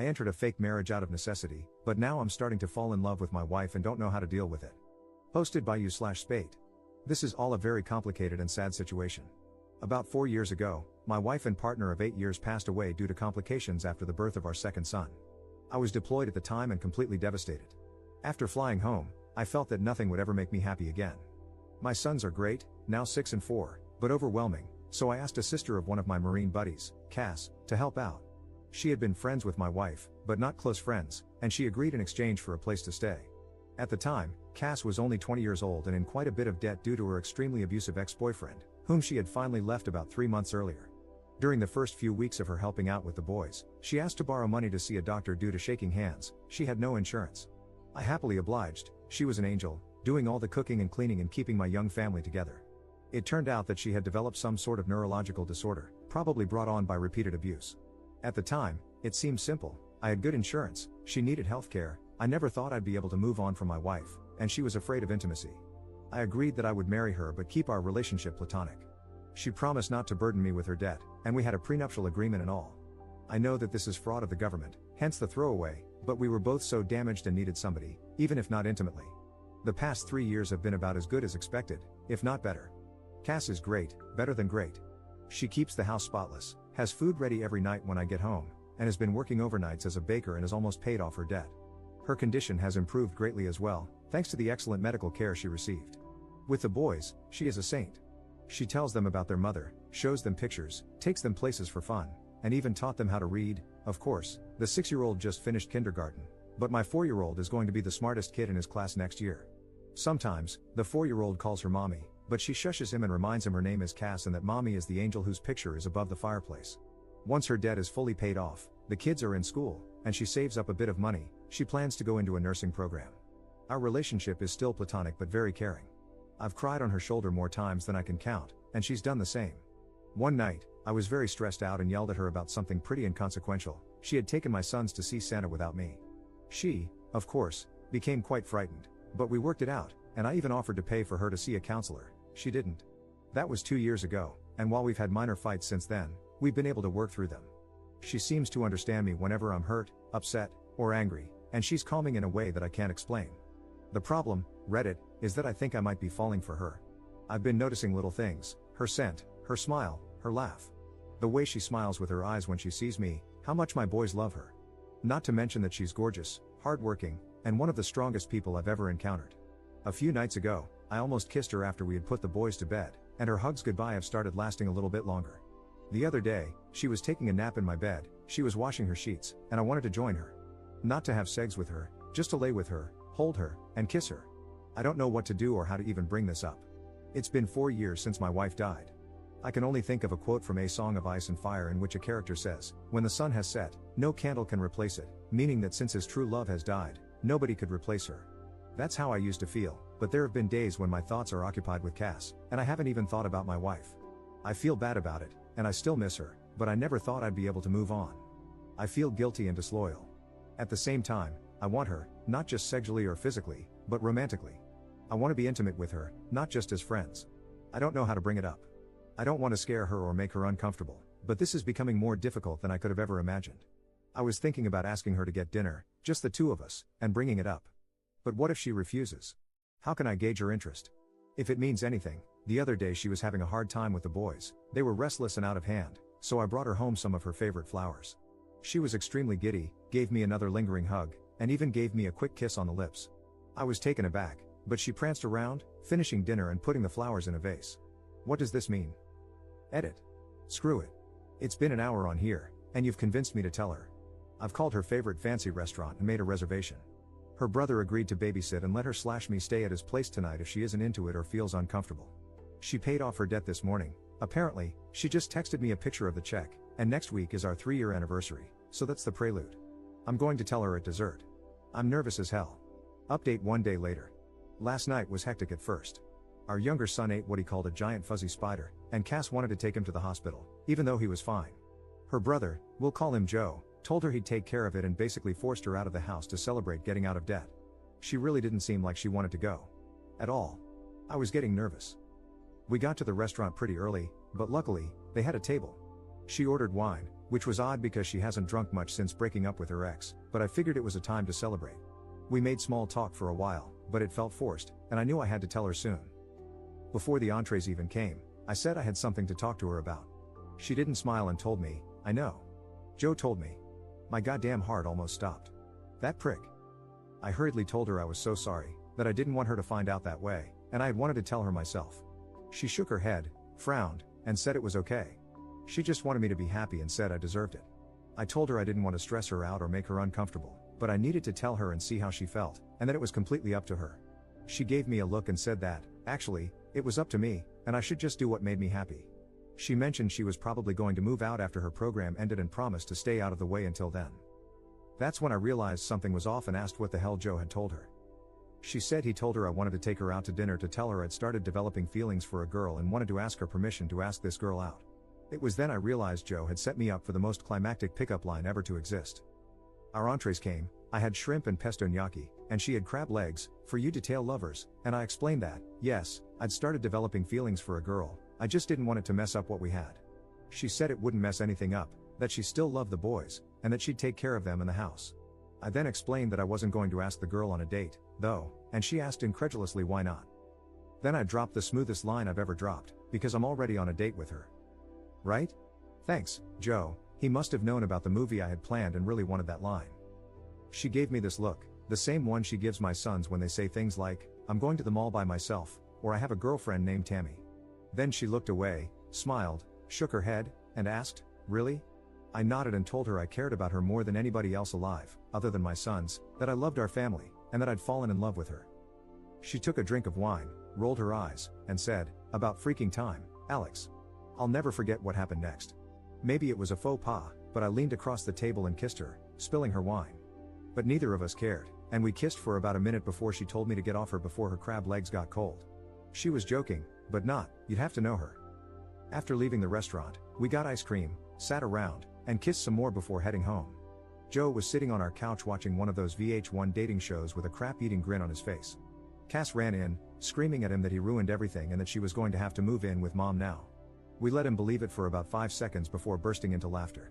I entered a fake marriage out of necessity, but now I'm starting to fall in love with my wife and don't know how to deal with it. Posted by you/Spate. This is all a very complicated and sad situation. About 4 years ago, my wife and partner of 8 years passed away due to complications after the birth of our second son. I was deployed at the time and completely devastated. After flying home, I felt that nothing would ever make me happy again. My sons are great, now 6 and 4, but overwhelming, so I asked a sister of one of my Marine buddies, Cass, to help out. She had been friends with my wife, but not close friends, and she agreed in exchange for a place to stay. At the time, Cass was only 20 years old and in quite a bit of debt due to her extremely abusive ex-boyfriend, whom she had finally left about 3 months earlier. During the first few weeks of her helping out with the boys, she asked to borrow money to see a doctor due to shaking hands. She had no insurance. I happily obliged. She was an angel, doing all the cooking and cleaning and keeping my young family together. It turned out that she had developed some sort of neurological disorder, probably brought on by repeated abuse. At the time, it seemed simple. I had good insurance, she needed healthcare, I never thought I'd be able to move on from my wife, and she was afraid of intimacy. I agreed that I would marry her but keep our relationship platonic. She promised not to burden me with her debt, and we had a prenuptial agreement and all. I know that this is fraud of the government, hence the throwaway, but we were both so damaged and needed somebody, even if not intimately. The past 3 years have been about as good as expected, if not better. Cass is great, better than great. She keeps the house spotless, has food ready every night when I get home, and has been working overnights as a baker and has almost paid off her debt. Her condition has improved greatly as well, thanks to the excellent medical care she received. With the boys, she is a saint. She tells them about their mother, shows them pictures, takes them places for fun, and even taught them how to read. Of course, the 6-year-old just finished kindergarten, but my 4-year-old is going to be the smartest kid in his class next year. Sometimes, the 4-year-old calls her mommy, but she shushes him and reminds him her name is Cass and that mommy is the angel whose picture is above the fireplace. Once her debt is fully paid off, the kids are in school, and she saves up a bit of money, she plans to go into a nursing program. Our relationship is still platonic but very caring. I've cried on her shoulder more times than I can count, and she's done the same. One night, I was very stressed out and yelled at her about something pretty inconsequential. She had taken my sons to see Santa without me. She, of course, became quite frightened, but we worked it out, and I even offered to pay for her to see a counselor. She didn't. That was 2 years ago, and while we've had minor fights since then, we've been able to work through them. She seems to understand me whenever I'm hurt, upset, or angry, and she's calming in a way that I can't explain. The problem, Reddit, is that I think I might be falling for her. I've been noticing little things, her scent, her smile, her laugh. The way she smiles with her eyes when she sees me, how much my boys love her. Not to mention that she's gorgeous, hardworking, and one of the strongest people I've ever encountered. A few nights ago, I almost kissed her after we had put the boys to bed, and her hugs goodbye have started lasting a little bit longer. The other day, she was taking a nap in my bed, she was washing her sheets, and I wanted to join her. Not to have sex with her, just to lay with her, hold her, and kiss her. I don't know what to do or how to even bring this up. It's been 4 years since my wife died. I can only think of a quote from A Song of Ice and Fire in which a character says, "When the sun has set, no candle can replace it," meaning that since his true love has died, nobody could replace her. That's how I used to feel, but there have been days when my thoughts are occupied with Cass, and I haven't even thought about my wife. I feel bad about it, and I still miss her, but I never thought I'd be able to move on. I feel guilty and disloyal. At the same time, I want her, not just sexually or physically, but romantically. I want to be intimate with her, not just as friends. I don't know how to bring it up. I don't want to scare her or make her uncomfortable, but this is becoming more difficult than I could have ever imagined. I was thinking about asking her to get dinner, just the two of us, and bringing it up. But what if she refuses? How can I gauge her interest? If it means anything, the other day she was having a hard time with the boys, they were restless and out of hand, so I brought her home some of her favorite flowers. She was extremely giddy, gave me another lingering hug, and even gave me a quick kiss on the lips. I was taken aback, but she pranced around, finishing dinner and putting the flowers in a vase. What does this mean? Edit. Screw it. It's been an hour on here, and you've convinced me to tell her. I've called her favorite fancy restaurant and made a reservation. Her brother agreed to babysit and let her/me stay at his place tonight if she isn't into it or feels uncomfortable. She paid off her debt this morning. Apparently, she just texted me a picture of the check, and next week is our 3-year anniversary, so that's the prelude. I'm going to tell her at dessert. I'm nervous as hell. Update 1 day later. Last night was hectic at first. Our younger son ate what he called a giant fuzzy spider, and Cass wanted to take him to the hospital, even though he was fine. Her brother, we'll call him Joe, told her he'd take care of it and basically forced her out of the house to celebrate getting out of debt. She really didn't seem like she wanted to go. At all. I was getting nervous. We got to the restaurant pretty early, but luckily, they had a table. She ordered wine, which was odd because she hasn't drunk much since breaking up with her ex, but I figured it was a time to celebrate. We made small talk for a while, but it felt forced, and I knew I had to tell her soon. Before the entrees even came, I said I had something to talk to her about. She didn't smile and told me, "I know. Joe told me." My goddamn heart almost stopped. That prick. I hurriedly told her I was so sorry, that I didn't want her to find out that way, and I had wanted to tell her myself. She shook her head, frowned, and said it was okay. She just wanted me to be happy and said I deserved it. I told her I didn't want to stress her out or make her uncomfortable, but I needed to tell her and see how she felt, and that it was completely up to her. She gave me a look and said that, actually, it was up to me, and I should just do what made me happy. She mentioned she was probably going to move out after her program ended and promised to stay out of the way until then. That's when I realized something was off and asked what the hell Joe had told her. She said he told her I wanted to take her out to dinner to tell her I'd started developing feelings for a girl and wanted to ask her permission to ask this girl out. It was then I realized Joe had set me up for the most climactic pickup line ever to exist. Our entrees came. I had shrimp and pesto gnocchi, and she had crab legs, for you detail lovers, and I explained that, yes, I'd started developing feelings for a girl, I just didn't want it to mess up what we had. She said it wouldn't mess anything up, that she still loved the boys, and that she'd take care of them in the house. I then explained that I wasn't going to ask the girl on a date, though, and she asked incredulously why not. Then I dropped the smoothest line I've ever dropped, because I'm already on a date with her. Right? Thanks, Joe. He must have known about the movie I had planned and really wanted that line. She gave me this look, the same one she gives my sons when they say things like, "I'm going to the mall by myself," or "I have a girlfriend named Tammy." Then she looked away, smiled, shook her head, and asked, "Really?" I nodded and told her I cared about her more than anybody else alive, other than my sons, that I loved our family, and that I'd fallen in love with her. She took a drink of wine, rolled her eyes, and said, "About freaking time, Alex." I'll never forget what happened next. Maybe it was a faux pas, but I leaned across the table and kissed her, spilling her wine. But neither of us cared, and we kissed for about a minute before she told me to get off her before her crab legs got cold. She was joking, but not, you'd have to know her. After leaving the restaurant, we got ice cream, sat around, and kissed some more before heading home. Joe was sitting on our couch watching one of those VH1 dating shows with a crap-eating grin on his face. Cass ran in, screaming at him that he ruined everything and that she was going to have to move in with mom now. We let him believe it for about 5 seconds before bursting into laughter.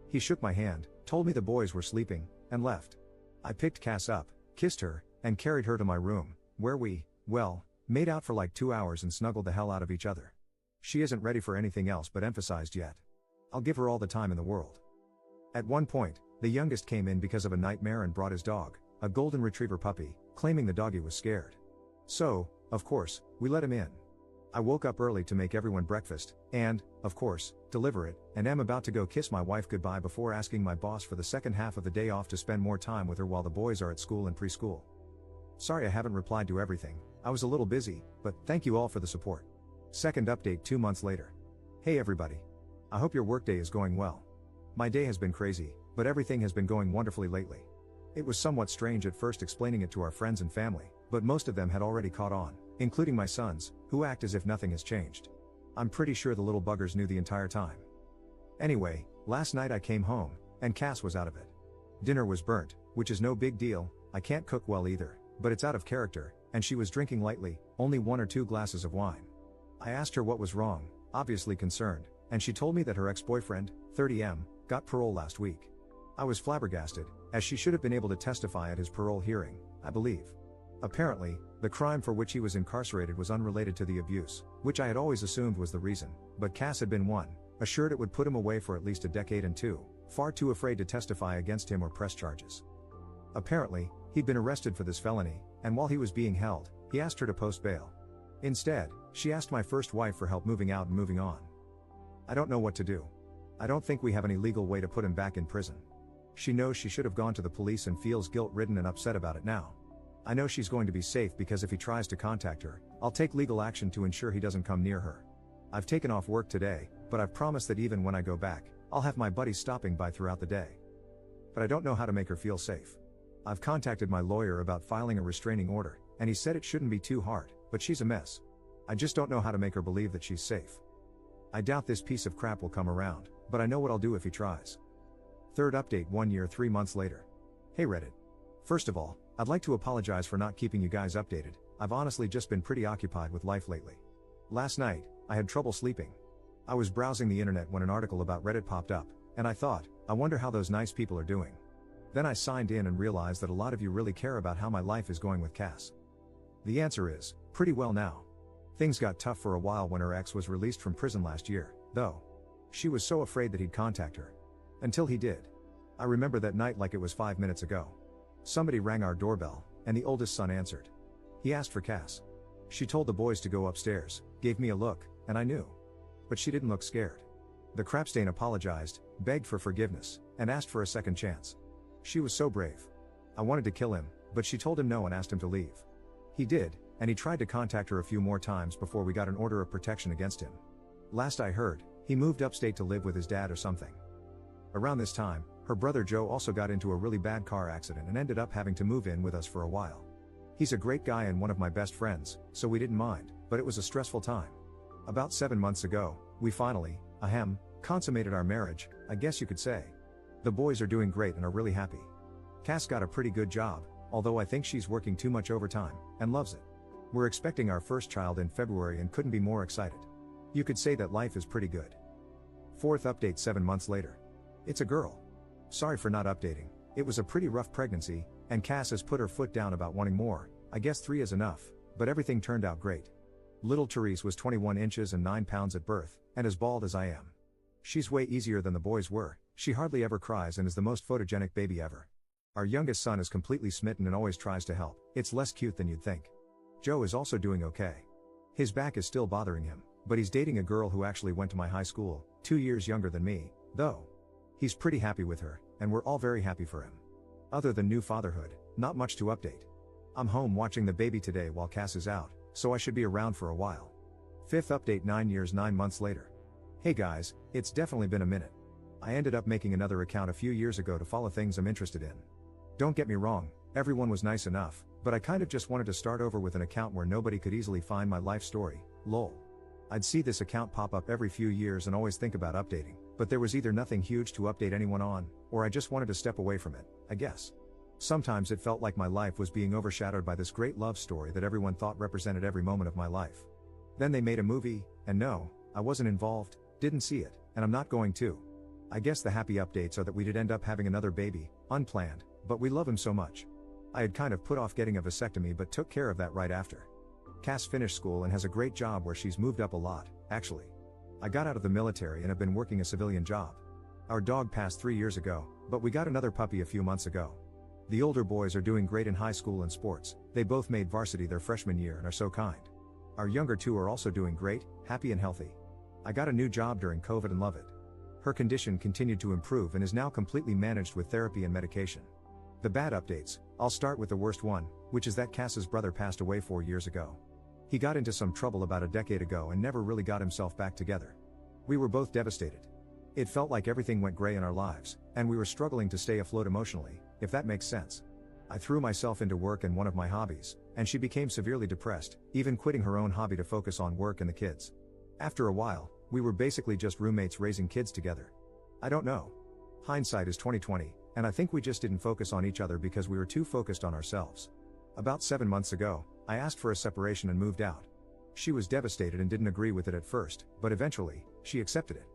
He shook my hand, told me the boys were sleeping, and left. I picked Cass up, kissed her, and carried her to my room, where we, well, made out for like 2 hours and snuggled the hell out of each other. She isn't ready for anything else but emphasized yet. I'll give her all the time in the world. At one point, the youngest came in because of a nightmare and brought his dog, a golden retriever puppy, claiming the doggy was scared. So, of course, we let him in. I woke up early to make everyone breakfast, and, of course, deliver it, and am about to go kiss my wife goodbye before asking my boss for the second half of the day off to spend more time with her while the boys are at school and preschool. Sorry I haven't replied to everything, I was a little busy, but thank you all for the support. Second update 2 months later. Hey everybody. I hope your workday is going well. My day has been crazy, but everything has been going wonderfully lately. It was somewhat strange at first explaining it to our friends and family, but most of them had already caught on, including my sons, who act as if nothing has changed. I'm pretty sure the little buggers knew the entire time. Anyway, last night I came home, and Cass was out of it. Dinner was burnt, which is no big deal, I can't cook well either, but it's out of character, and she was drinking lightly, only 1 or 2 glasses of wine. I asked her what was wrong, obviously concerned, and she told me that her ex-boyfriend, 30M, got parole last week. I was flabbergasted, as she should have been able to testify at his parole hearing, I believe. Apparently, the crime for which he was incarcerated was unrelated to the abuse, which I had always assumed was the reason, but Cass had been 1, assured it would put him away for at least a decade, and 2, far too afraid to testify against him or press charges. Apparently, he'd been arrested for this felony, and while he was being held, he asked her to post bail. Instead, she asked my first wife for help moving out and moving on. I don't know what to do. I don't think we have any legal way to put him back in prison. She knows she should have gone to the police and feels guilt-ridden and upset about it now. I know she's going to be safe because if he tries to contact her, I'll take legal action to ensure he doesn't come near her. I've taken off work today, but I've promised that even when I go back, I'll have my buddies stopping by throughout the day. But I don't know how to make her feel safe. I've contacted my lawyer about filing a restraining order, and he said it shouldn't be too hard, but she's a mess. I just don't know how to make her believe that she's safe. I doubt this piece of crap will come around, but I know what I'll do if he tries. Third update 1 year 3 months later. Hey Reddit. First of all, I'd like to apologize for not keeping you guys updated. I've honestly just been pretty occupied with life lately. Last night, I had trouble sleeping. I was browsing the internet when an article about Reddit popped up, And I thought, I wonder how those nice people are doing. Then I signed in and realized that a lot of you really care about how my life is going with Cass. The answer is, pretty well now. Things got tough for a while when her ex was released from prison last year, though. She was so afraid that he'd contact her. Until he did. I remember that night like it was 5 minutes ago. Somebody rang our doorbell, and the oldest son answered. He asked for Cass. She told the boys to go upstairs, gave me a look, and I knew. But she didn't look scared. The crapstain apologized, begged for forgiveness, and asked for a second chance. She was so brave. I wanted to kill him, but she told him no and asked him to leave. He did, and he tried to contact her a few more times before we got an order of protection against him. Last I heard, he moved upstate to live with his dad or something. Around this time, her brother Joe also got into a really bad car accident and ended up having to move in with us for a while. He's a great guy and one of my best friends, so we didn't mind, but it was a stressful time. About 7 months ago, we finally, consummated our marriage, I guess you could say. The boys are doing great and are really happy. Cass got a pretty good job, although I think she's working too much overtime, and loves it. We're expecting our first child in February and couldn't be more excited. You could say that life is pretty good. Fourth update 7 months later. It's a girl. Sorry for not updating, it was a pretty rough pregnancy, and Cass has put her foot down about wanting more. I guess 3 is enough, but everything turned out great. Little Therese was 21 inches and 9 pounds at birth, and as bald as I am. She's way easier than the boys were, she hardly ever cries and is the most photogenic baby ever. Our youngest son is completely smitten and always tries to help, it's less cute than you'd think. Joe is also doing okay. His back is still bothering him, but he's dating a girl who actually went to my high school, 2 years younger than me, though. He's pretty happy with her, and we're all very happy for him. Other than new fatherhood, not much to update. I'm home watching the baby today while Cass is out, so I should be around for a while. Fifth update 9 years 9 months later. Hey guys, it's definitely been a minute. I ended up making another account a few years ago to follow things I'm interested in. Don't get me wrong, everyone was nice enough, but I kind of just wanted to start over with an account where nobody could easily find my life story, lol. I'd see this account pop up every few years and always think about updating, but there was either nothing huge to update anyone on, or I just wanted to step away from it, I guess. Sometimes it felt like my life was being overshadowed by this great love story that everyone thought represented every moment of my life. Then they made a movie, and no, I wasn't involved, didn't see it, and I'm not going to. I guess the happy updates are that we did end up having another baby, unplanned, but we love him so much. I had kind of put off getting a vasectomy but took care of that right after. Cass finished school and has a great job where she's moved up a lot, actually. I got out of the military and have been working a civilian job. Our dog passed 3 years ago, but we got another puppy a few months ago. The older boys are doing great in high school and sports, they both made varsity their freshman year and are so kind. Our younger two are also doing great, happy and healthy. I got a new job during COVID and love it. Her condition continued to improve and is now completely managed with therapy and medication. The bad updates, I'll start with the worst one, which is that Cass's brother passed away 4 years ago. He got into some trouble about a decade ago and never really got himself back together. We were both devastated. It felt like everything went gray in our lives, and we were struggling to stay afloat emotionally, if that makes sense. I threw myself into work and one of my hobbies, and she became severely depressed, even quitting her own hobby to focus on work and the kids. After a while, we were basically just roommates raising kids together. I don't know. Hindsight is 20/20, and I think we just didn't focus on each other because we were too focused on ourselves. About 7 months ago, I asked for a separation and moved out. She was devastated and didn't agree with it at first, but eventually, she accepted it.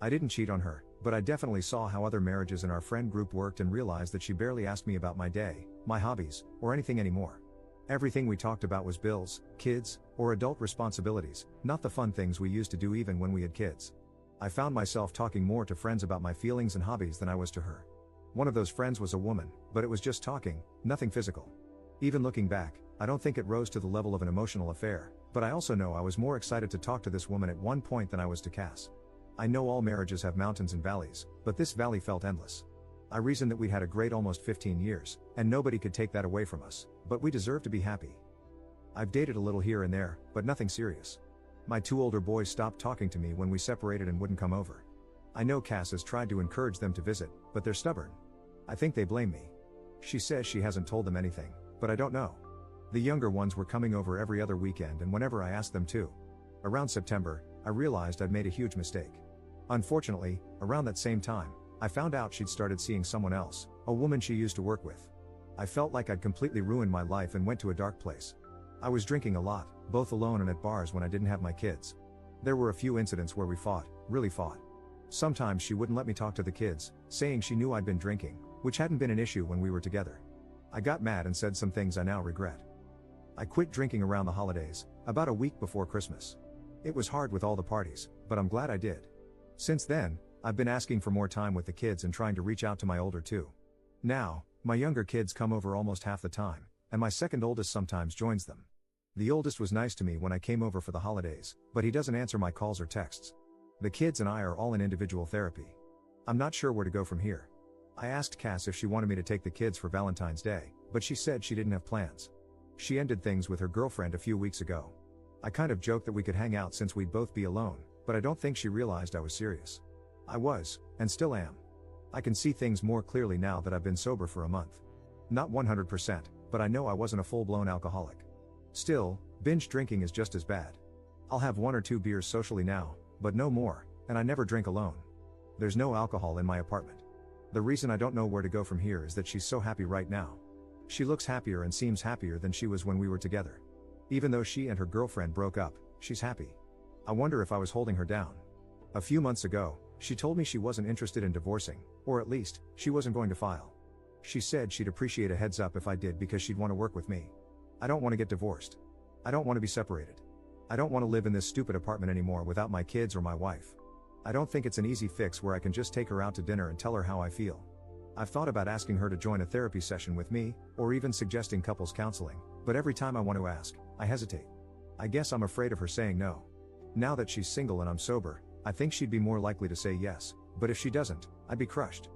I didn't cheat on her, but I definitely saw how other marriages in our friend group worked and realized that she barely asked me about my day, my hobbies, or anything anymore. Everything we talked about was bills, kids, or adult responsibilities, not the fun things we used to do even when we had kids. I found myself talking more to friends about my feelings and hobbies than I was to her. One of those friends was a woman, but it was just talking, nothing physical. Even looking back, I don't think it rose to the level of an emotional affair, but I also know I was more excited to talk to this woman at one point than I was to Cass. I know all marriages have mountains and valleys, but this valley felt endless. I reasoned that we'd had a great almost 15 years, and nobody could take that away from us, but we deserve to be happy. I've dated a little here and there, but nothing serious. My 2 older boys stopped talking to me when we separated and wouldn't come over. I know Cass has tried to encourage them to visit, but they're stubborn. I think they blame me. She says she hasn't told them anything, but I don't know. The younger ones were coming over every other weekend and whenever I asked them to. Around September, I realized I'd made a huge mistake. Unfortunately, around that same time, I found out she'd started seeing someone else, a woman she used to work with. I felt like I'd completely ruined my life and went to a dark place. I was drinking a lot, both alone and at bars when I didn't have my kids. There were a few incidents where we fought, really fought. Sometimes she wouldn't let me talk to the kids, saying she knew I'd been drinking, which hadn't been an issue when we were together. I got mad and said some things I now regret. I quit drinking around the holidays, about a week before Christmas. It was hard with all the parties, but I'm glad I did. Since then, I've been asking for more time with the kids and trying to reach out to my older two. Now, my younger kids come over almost half the time, and my second oldest sometimes joins them. The oldest was nice to me when I came over for the holidays, but he doesn't answer my calls or texts. The kids and I are all in individual therapy. I'm not sure where to go from here. I asked Cass if she wanted me to take the kids for Valentine's Day, but she said she didn't have plans. She ended things with her girlfriend a few weeks ago. I kind of joked that we could hang out since we'd both be alone, but I don't think she realized I was serious. I was, and still am. I can see things more clearly now that I've been sober for a month. Not 100%, but I know I wasn't a full-blown alcoholic. Still, binge drinking is just as bad. I'll have 1 or 2 beers socially now, but no more, and I never drink alone. There's no alcohol in my apartment. The reason I don't know where to go from here is that she's so happy right now. She looks happier and seems happier than she was when we were together. Even though she and her girlfriend broke up, she's happy. I wonder if I was holding her down. A few months ago, she told me she wasn't interested in divorcing, or at least, she wasn't going to file. She said she'd appreciate a heads up if I did because she'd want to work with me. I don't want to get divorced. I don't want to be separated. I don't want to live in this stupid apartment anymore without my kids or my wife. I don't think it's an easy fix where I can just take her out to dinner and tell her how I feel. I've thought about asking her to join a therapy session with me, or even suggesting couples counseling, but every time I want to ask, I hesitate. I guess I'm afraid of her saying no. Now that she's single and I'm sober, I think she'd be more likely to say yes, but if she doesn't, I'd be crushed.